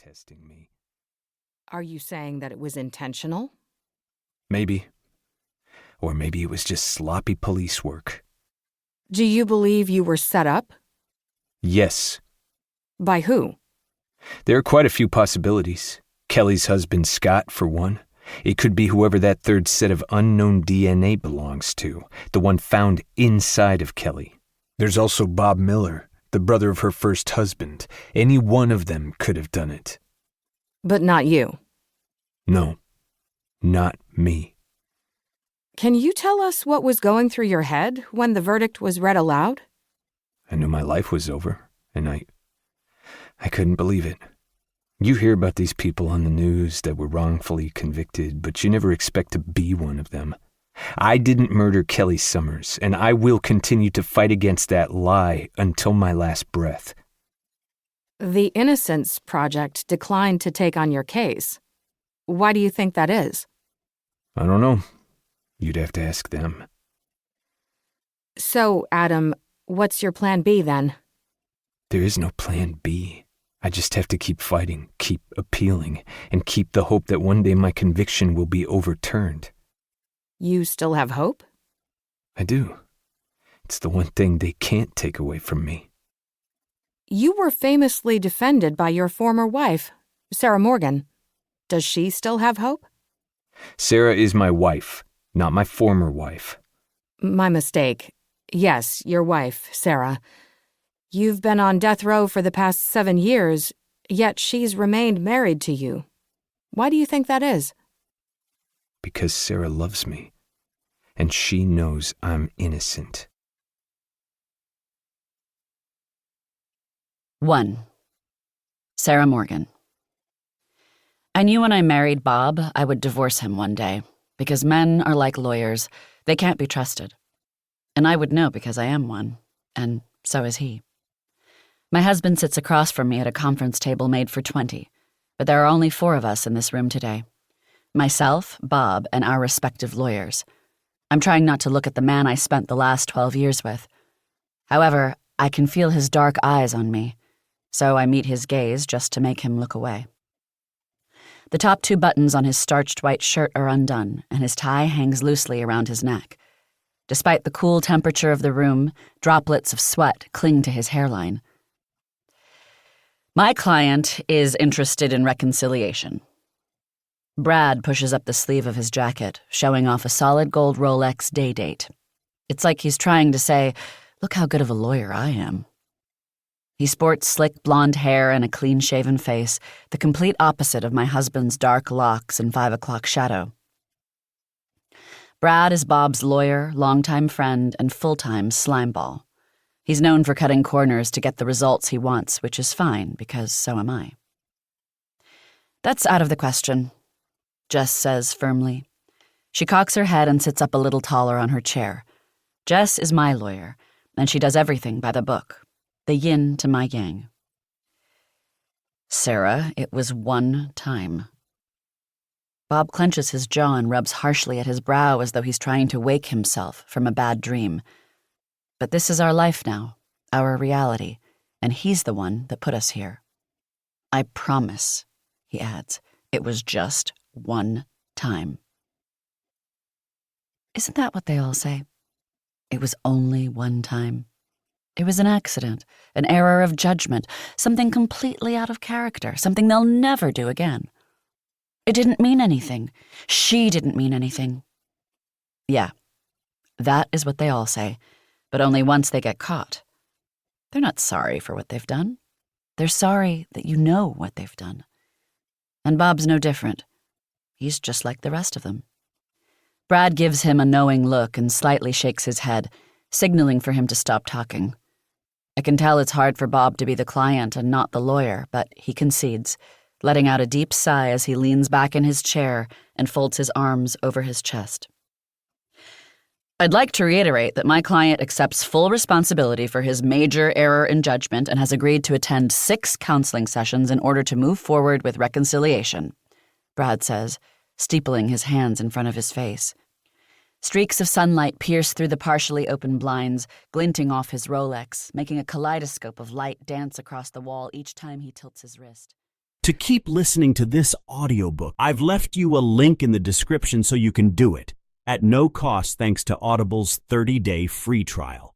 testing me. Are you saying that it was intentional? Maybe. Or maybe it was just sloppy police work. Do you believe you were set up? Yes. By who? There are quite a few possibilities. Kelly's husband Scott, for one. It could be whoever that third set of unknown DNA belongs to, the one found inside of Kelly. There's also Bob Miller, the brother of her first husband. Any one of them could have done it. But not you. No, not me. Can you tell us what was going through your head when the verdict was read aloud? I knew my life was over, and I couldn't believe it. You hear about these people on the news that were wrongfully convicted, but you never expect to be one of them. I didn't murder Kelly Summers, and I will continue to fight against that lie until my last breath. The Innocence Project declined to take on your case. Why do you think that is? I don't know. You'd have to ask them. So, Adam, what's your plan B then? There is no plan B. I just have to keep fighting, keep appealing, and keep the hope that one day my conviction will be overturned. You still have hope? I do. It's the one thing they can't take away from me. You were famously defended by your former wife, Sarah Morgan. Does she still have hope? Sarah is my wife, not my former wife. My mistake. Yes, your wife, Sarah. You've been on death row for the past 7 years, yet she's remained married to you. Why do you think that is? Because Sarah loves me, and she knows I'm innocent. 1. Sarah Morgan. I knew when I married Bob, I would divorce him one day, because men are like lawyers. They can't be trusted. And I would know because I am one, and so is he. My husband sits across from me at a conference table made for 20, but there are only 4 of us in this room today. Myself, Bob, and our respective lawyers. I'm trying not to look at the man I spent the last 12 years with. However, I can feel his dark eyes on me, so I meet his gaze just to make him look away. The top 2 buttons on his starched white shirt are undone, and his tie hangs loosely around his neck. Despite the cool temperature of the room, droplets of sweat cling to his hairline. My client is interested in reconciliation. Brad pushes up the sleeve of his jacket, showing off a solid gold Rolex day date. It's like he's trying to say, "Look how good of a lawyer I am." He sports slick blonde hair and a clean-shaven face, the complete opposite of my husband's dark locks and 5 o'clock shadow. Brad is Bob's lawyer, longtime friend, and full-time slimeball. He's known for cutting corners to get the results he wants, which is fine, because so am I. "That's out of the question," Jess says firmly. She cocks her head and sits up a little taller on her chair. Jess is my lawyer, and she does everything by the book, the yin to my yang. "Sarah, it was one time." Bob clenches his jaw and rubs harshly at his brow as though he's trying to wake himself from a bad dream. But this is our life now, our reality, and he's the one that put us here. "I promise," he adds, "it was just one time." Isn't that what they all say? It was only one time. It was an accident, an error of judgment, something completely out of character, something they'll never do again. It didn't mean anything. She didn't mean anything. Yeah, that is what they all say, but only once they get caught. They're not sorry for what they've done. They're sorry that you know what they've done. And Bob's no different. He's just like the rest of them. Brad gives him a knowing look and slightly shakes his head, signaling for him to stop talking. I can tell it's hard for Bob to be the client and not the lawyer, but he concedes, letting out a deep sigh as he leans back in his chair and folds his arms over his chest. "I'd like to reiterate that my client accepts full responsibility for his major error in judgment and has agreed to attend 6 counseling sessions in order to move forward with reconciliation," Brad says, steepling his hands in front of his face. Streaks of sunlight pierce through the partially open blinds, glinting off his Rolex, making a kaleidoscope of light dance across the wall each time he tilts his wrist. To keep listening to this audiobook, I've left you a link in the description so you can do it, at no cost thanks to Audible's 30-day free trial.